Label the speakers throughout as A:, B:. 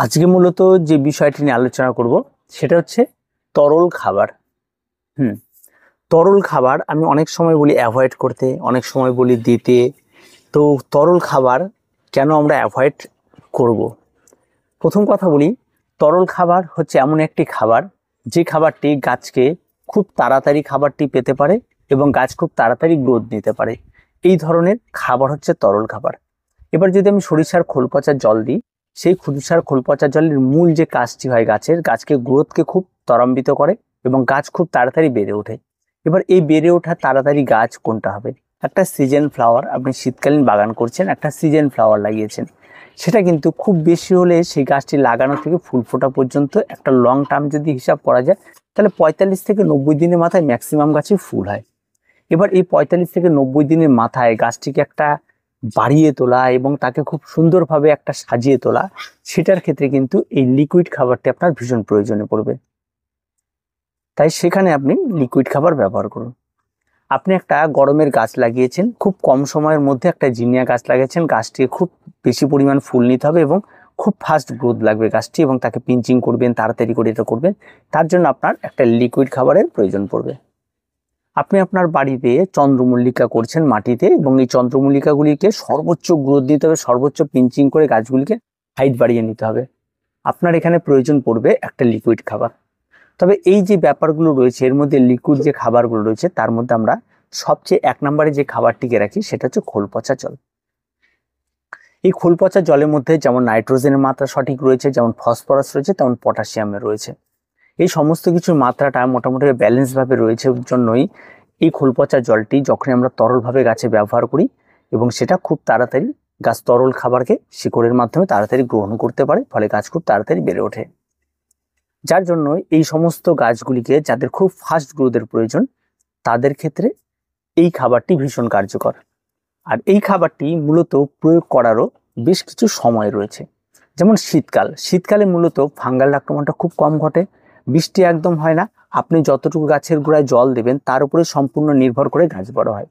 A: আজকে মূলত যে বিষয়টি নিয়ে আলোচনা করব সেটা হচ্ছে তরল খাবার। তরল খাবার আমি অনেক সময় বলি অ্যাভয়েড করতে, অনেক সময় বলি দিতে। তো তরল খাবার কেন আমরা অ্যাভয়েড করব? প্রথম কথা বলি, তরল খাবার হচ্ছে এমন একটি খাবার যে খাবারটি গাছকে খুব তাড়াতাড়ি খাবারটি পেতে পারে এবং গাছ খুব তাড়াতাড়ি গ্রোথ নিতে পারে। এই ধরনের খাবার হচ্ছে তরল খাবার। এবার যদি আমি সরিষার খোল পচার জল দিই, সেই সরিষার খোল পচার জলের মূল যে কাজটি হয় গাছকে গ্রোথকে খুব ত্বরান্বিত করে এবং গাছ খুব তাড়াতাড়ি বেড়ে ওঠে। এবার এই বেড়ে ওঠা তাড়াতাড়ি গাছ কোনটা হবে? একটা সিজন ফ্লাওয়ার, আপনি শীতকালীন বাগান করছেন, একটা সিজন ফ্লাওয়ার লাগিয়েছেন, সেটা কিন্তু খুব বেশি হলে সেই গাছটি লাগানো থেকে ফুল ফোটা পর্যন্ত একটা লং টার্ম যদি হিসাব করা যায়, তাহলে 45 থেকে 90 দিনের মাথায় ম্যাক্সিমাম গাছে ফুল হয়। এবার এই 45 থেকে 90 দিনের মাথায় গাছটিকে একটা বাড়িয়ে তোলা এবং তাকে খুব সুন্দরভাবে একটা সাজিয়ে তোলা, সেটার ক্ষেত্রে কিন্তু এই লিকুইড খাবারটি আপনার ভীষণ প্রয়োজনে পড়বে। তাই সেখানে আপনি লিকুইড খাবার ব্যবহার করুন। আপনি একটা গরমের গাছ লাগিয়েছেন, খুব কম সময়ের মধ্যে একটা জিনিয়া গাছ লাগিয়েছেন, গাছটিকে খুব বেশি পরিমাণ ফুল নিতে হবে এবং খুব ফাস্ট গ্রোথ লাগবে গাছটি, এবং তাকে পিঞ্চিং করবেন, তাড়াতাড়ি করে এটা করবেন। তার জন্য আপনার একটা লিকুইড খাবারের প্রয়োজন পড়বে। আপনি আপনার বাড়িতে চন্দ্রমল্লিকা করছেন মাটিতে, এবং এই চন্দ্রমল্লিকাগুলিকে সর্বোচ্চ গ্রোথ দিতে হবে, সর্বোচ্চ পিঞ্চিং করে গাছগুলিকে হাইট বাড়িয়ে নিতে হবে। আপনার এখানে প্রয়োজন পড়বে একটা লিকুইড খাবার। তবে এই যে ব্যাপারগুলো রয়েছে, এর মধ্যে লিকুইড যে খাবারগুলো রয়েছে তার মধ্যে আমরা সবচেয়ে 1 নম্বরে যে খাবারটিকে রাখি সেটা হচ্ছে খোল পচা জল। এই খোল পচা জলের মধ্যে যেমন নাইট্রোজেনের মাত্রা সঠিক রয়েছে, যেমন ফসফরাস রয়েছে, তেমন পটাশিয়ামের রয়েছে। এই সমস্ত কিছুর মাত্রাটা মোটামুটি ব্যালেন্সভাবে রয়েছে জন্যই এই খোল পচা জলটি যখন আমরা তরলভাবে গাছে ব্যবহার করি এবং সেটা খুব তাড়াতাড়ি গাছ তরল খাবারকে শিকড়ের মাধ্যমে তাড়াতাড়ি গ্রহণ করতে পারে, ফলে গাছ খুব তাড়াতাড়ি বেড়ে ওঠে। যার জন্য এই সমস্ত গাছগুলিকে, যাদের খুব ফাস্ট গ্রোথের প্রয়োজন, তাদের ক্ষেত্রে এই খাবারটি ভীষণ কার্যকর। আর এই খাবারটি মূলত প্রয়োগ করারও বেশ কিছু সময় রয়েছে। যেমন শীতকালে মূলত ফাঙ্গাল আক্রমণটা খুব কম ঘটে, বৃষ্টি একদম হয় না, আপনি যতটুকু গাছের গোড়ায় জল দেবেন তার উপরে সম্পূর্ণ নির্ভর করে গাছ বড় হয়।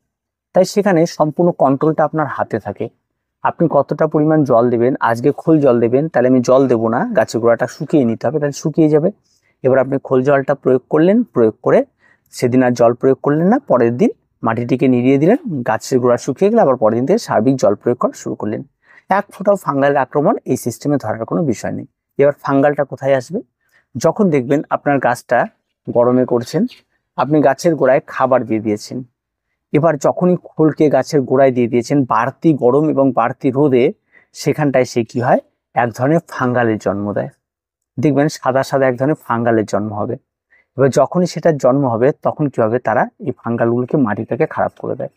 A: তাই সেখানে সম্পূর্ণ কন্ট্রোলটা আপনার হাতে থাকে। আপনি কতটা পরিমাণ জল দেবেন, আজকে খোল জল দেবেন, তাহলে আমি জল দেবো না, গাছের গোড়াটা শুকিয়ে নিতে হবে, তাহলে শুকিয়ে যাবে। এবার আপনি খোল জলটা প্রয়োগ করলেন, প্রয়োগ করে সেদিন আর জল প্রয়োগ করলেন না, পরের দিন মাটিটিকে নিড়িয়ে দিলেন, গাছের গোড়া শুকিয়ে গেলে আবার পরের দিন থেকে সার্বিক জল প্রয়োগ করা শুরু করলেন। এক ফোঁটাও ফাঙ্গাল আক্রমণ এই সিস্টেমে ধরার কোনো বিষয় নেই। এবার ফাঙ্গালটা কোথায় আসবে? যখন দেখবেন আপনার গাছটা গরমে করছেন, আপনি গাছের গোড়ায় খাবার দিয়ে দিয়েছেন, এবার যখনই খোলকে গাছের গোড়ায় দিয়ে দিয়েছেন, বাড়তি গরম এবং বাড়তি রোদে সেখানটায় সে কি হয়, এক ধরনের ফাঙ্গালের জন্ম দেয়। দেখবেন সাদা সাদা এক ধরনের ফাঙ্গালের জন্ম হবে। এবার যখনই সেটার জন্ম হবে তখন কি হবে, তারা এই ফাঙ্গালগুলোকে মাটিটাকে খারাপ করে দেয়।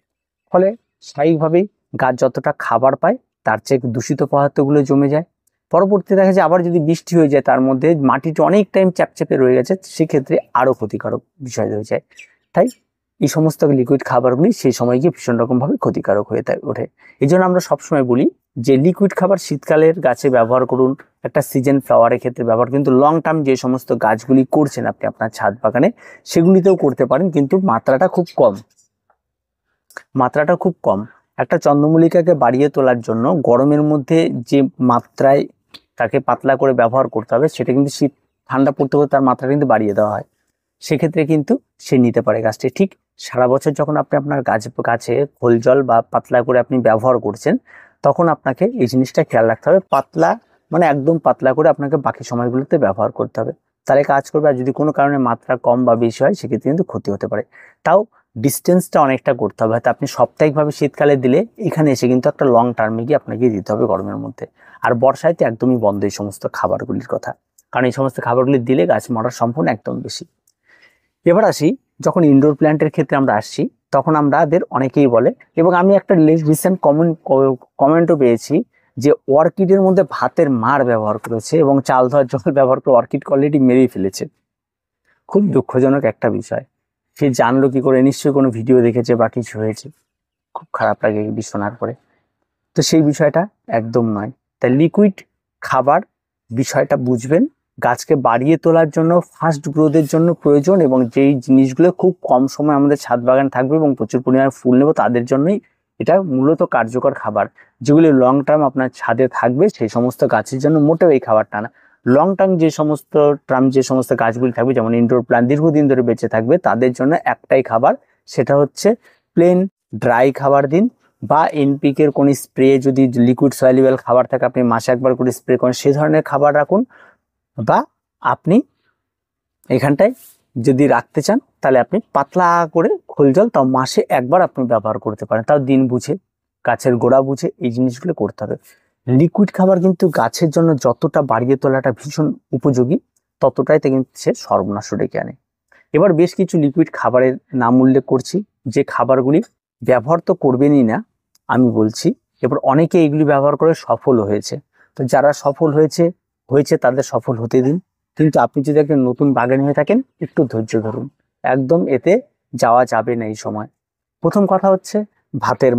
A: ফলে স্বাভাবিকভাবেই গাছ যতটা খাবার পায় তার চেয়ে দূষিত পদার্থগুলো জমে যায়। পরবর্তীতে দেখা যায় আবার যদি বৃষ্টি হয়ে যায়, তার মধ্যে মাটিটা অনেক টাইম চ্যাপচ্যাপে রয়ে গেছে, সেক্ষেত্রে আরো ক্ষতিকারক বিষয় হয়ে যায়। তাই এই সমস্ত লিকুইড খাবারগুলি সেই সময় গিয়ে ভীষণ রকমভাবে ক্ষতিকারক হয়ে ওঠে। এই জন্য আমরা সবসময় বলি যে লিকুইড খাবার শীতকালের গাছে ব্যবহার করুন, একটা সিজন ফ্লাওয়ারের ক্ষেত্রে ব্যবহার, কিন্তু লং টার্ম যে সমস্ত গাছগুলি করছেন আপনি আপনার ছাদ বাগানে, সেগুলিতেও করতে পারেন, কিন্তু মাত্রাটা খুব কম। একটা চন্দ্রমল্লিকাকে বাড়িয়ে তোলার জন্য গরমের মধ্যে যে মাত্রায় তাকে পাতলা করে ব্যবহার করতে হবে, সেটা কিন্তু শীত ঠান্ডা পড়তে পড়তে তার মাত্রা কিন্তু বাড়িয়ে দেওয়া হয়। সেক্ষেত্রে কিন্তু সে নিতে পারে গাছটি। ঠিক সারা বছর যখন আপনি আপনার গাছে খোল জল বা পাতলা করে আপনি ব্যবহার করছেন, তখন আপনাকে এই জিনিসটা খেয়াল রাখতে হবে, পাতলা মানে একদম পাতলা করে আপনাকে বাকি সময়গুলোতে ব্যবহার করতে হবে, তাহলে কাজ করবে। আর যদি কোনো কারণে মাত্রা কম বা বেশি হয়, সেক্ষেত্রে কিন্তু ক্ষতি হতে পারে। তাও ডিস্টেন্সটা অনেকটা করতে হবে। হয়তো আপনি সাপ্তাহিকভাবে শীতকালে দিলে, এখানে এসে কিন্তু একটা লং টার্মে গিয়ে আপনাকে দিতে হবে গরমের মধ্যে। আর বর্ষায় তো একদমই বন্ধ এই সমস্ত খাবারগুলির কথা, কারণ এই সমস্ত খাবারগুলি দিলে গাছ মরার সম্ভাবনা একদম বেশি। এবার আসি, যখন ইনডোর প্ল্যান্টের ক্ষেত্রে আমরা আসছি, তখন আমাদের অনেকেই বলে, এবং আমি একটা রিসেন্ট কমেন্টও পেয়েছি, যে অর্কিডের মধ্যে ভাতের মাড় ব্যবহার করেছে এবং চাল ধোয়ার জল ব্যবহার করে অর্কিড কোয়ালিটি মেরেই ফেলেছে। খুব দুঃখজনক একটা বিষয়। সে জানলো কি করে? নিশ্চয়ই কোনো ভিডিও দেখেছে বা কিছু হয়েছে। খুব খারাপ লাগে এই শোনার পরে। তো সেই বিষয়টা একদম নয়। তাই লিকুইড খাবার বিষয়টা বুঝবেন, গাছকে বাড়িয়ে তোলার জন্য, ফাস্ট গ্রোথের জন্য প্রয়োজন, এবং যেই জিনিসগুলো খুব কম সময় আমাদের ছাদ বাগান থাকবে এবং প্রচুর পরিমাণে ফুল নেব, তাদের জন্যই এটা মূলত কার্যকর খাবার, যেগুলি লং টার্ম আপনার ছাদে থাকবে সেই সমস্ত গাছের জন্য মোটেও এই খাবারটা না। লং টার্ম যে সমস্ত গাছগুলি থাকবে, যেমন ইনডোর প্ল্যান্ট দীর্ঘদিন ধরে বেঁচে থাকবে, তাদের জন্য একটাই খাবার, সেটা হচ্ছে প্লেন ড্রাই খাবার দিন, বা এনপিকের কোন স্প্রে, যদি লিকুইড সলিউবল খাবার থাকে আপনি মাসে একবার করে স্প্রে করেন, সেই ধরনের খাবার রাখুন। বা আপনি এখানটায় যদি রাখতে চান তাহলে আপনি পাতলা করে খোল জল তাও মাসে একবার আপনি ব্যবহার করতে পারেন, তাও দিন বুঝে, গাছের গোড়া বুঝে এই জিনিসগুলো করতে হবে। লিকুইড খাবার কিন্তু গাছের জন্য যতটা বাড়িয়ে তোলাটা ভীষণ উপযোগী, ততটাই কিন্তু সে সর্বনাশ ডেকে আনে। এবার বেশ কিছু লিকুইড খাবারের নাম উল্লেখ করছি, যে খাবারগুলি ব্যবহার তো করবেনই না আমি বলছি, এবার অনেকে এগুলি ব্যবহার করে সফল হয়েছে। তো যারা সফল হয়েছে তাদের সফল হতে দিন, কিন্তু আপনি যদি একটা নতুন বাগানি হয়ে থাকেন একটু ধৈর্য ধরুন, একদম এতে যাওয়া যাবে না এই সময়। প্রথম কথা হচ্ছে ভাতের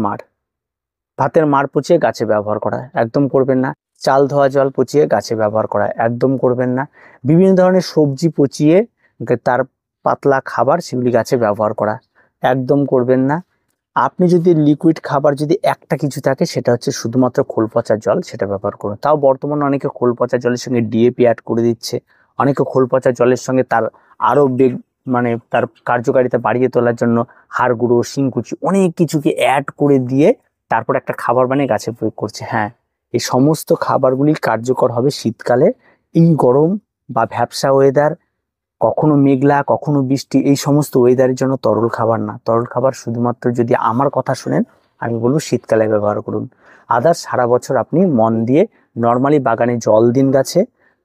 A: মাড় পচিয়ে গাছে ব্যবহার করা একদম করবেন না। চাল ধোয়া জল পচিয়ে গাছে ব্যবহার করা একদম করবেন না। বিভিন্ন ধরনের সবজি পচিয়ে তার পাতলা খাবার সেগুলি গাছে ব্যবহার করা একদম করবেন না। আপনি যদি লিকুইড খাবার যদি একটা কিছু থাকে, সেটা হচ্ছে শুধুমাত্র খোল পচা জল, সেটা ব্যবহার করুন। তাও বর্তমানে অনেকে খোল পচা জলের সঙ্গে ডিএপি অ্যাড করে দিচ্ছে, অনেকে খোল পচা জলের সঙ্গে তার আরও তার কার্যকারিতা বাড়িয়ে তোলার জন্য হাড় গুঁড়ো, শিংকুচি অনেক কিছুকে অ্যাড করে দিয়ে তারপর একটা খাবার বানিয়ে গাছে প্রয়োগ করছে। হ্যাঁ, এই সমস্ত খাবারগুলি কার্যকর হবে শীতকালে। এই গরম বা ভ্যাপসা ওয়েদার, কখনো মেঘলা কখনো বৃষ্টি, এই সমস্ত ওয়েদারের জন্য তরল খাবার না। তরল খাবার শুধুমাত্র যদি আমার কথা শুনেন আমি বলবো শীতকালে ব্যবহার করুন। আদার্স সারা বছর আপনি মন দিয়ে নর্মালি বাগানে জল দিন,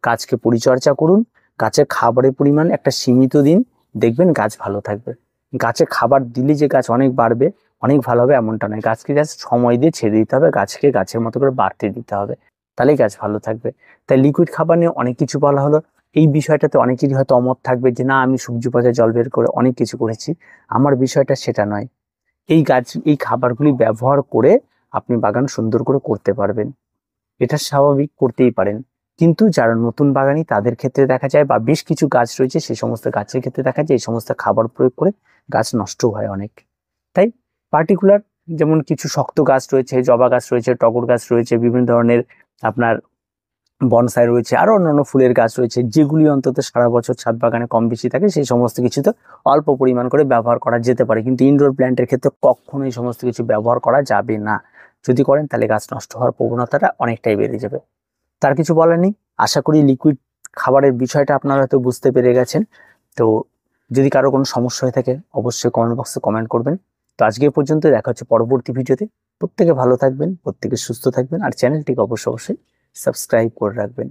A: গাছকে পরিচর্যা করুন, গাছের খাবারের পরিমাণ একটা সীমিত দিন, দেখবেন গাছ ভালো থাকবে। গাছে খাবার দিলে যে গাছ অনেক বাড়বে, অনেক ভালো হবে এমনটা নয়। গাছকে সময় দিয়ে ছেড়ে দিতে হবে, গাছকে গাছের মতো করে বাড়তে দিতে হবে, তাহলেই গাছ ভালো থাকবে। তাই লিকুইড খাবার নিয়ে অনেক কিছু বলা হলো। এই বিষয়টাতে অনেকেরই হয়তো অমত থাকবে যে না, আমি সবজি পচা জল বের করে অনেক কিছু করেছি। আমার বিষয়টা সেটা নয়। এই খাবারগুলি ব্যবহার করে আপনি বাগান সুন্দর করে করতে পারবেন, এটা স্বাভাবিক, করতেই পারেন। কিন্তু যারা নতুন বাগানি তাদের ক্ষেত্রে দেখা যায়, বা বেশ কিছু গাছ রয়েছে সেই সমস্ত গাছের ক্ষেত্রে দেখা যায় এই সমস্ত খাবার প্রয়োগ করে গাছ নষ্ট হয় অনেক। তাই পার্টিকুলার যেমন কিছু শক্ত গাছ রয়েছে, জবা গাছ রয়েছে, টগর গাছ রয়েছে, বিভিন্ন ধরনের আপনার বনসাই রয়েছে, আরো অন্যান্য ফুলের গাছ রয়েছে, যেগুলি অন্তত সারা বছর ছাদ বাগানে কম বেশি থাকে, সেই সমস্ত কিছু তো অল্প পরিমাণ করে ব্যবহার করা যেতে পারে। কিন্তু ইনডোর প্ল্যান্টের ক্ষেত্রে কখনো এই সমস্ত কিছু ব্যবহার করা যাবে না। যদি করেন তাহলে গাছ নষ্ট হওয়ার প্রবণতাটা অনেকটাই বেড়ে যাবে। তার কিছু বলার নেই। আশা করি লিকুইড খাবারের বিষয়টা আপনারা হয়তো বুঝতে পেরে গেছেন। তো যদি কারো কোনো সমস্যা হয়ে থাকে অবশ্যই কমেন্ট বক্সে কমেন্ট করবেন। তো আজকে পর্যন্ত, দেখা হচ্ছে পরবর্তী ভিডিওতে। প্রত্যেকে ভালো থাকবেন, প্রত্যেকে সুস্থ থাকবেন, আর চ্যানেলটিকে অবশ্যই সাবস্ক্রাইব করে রাখবেন।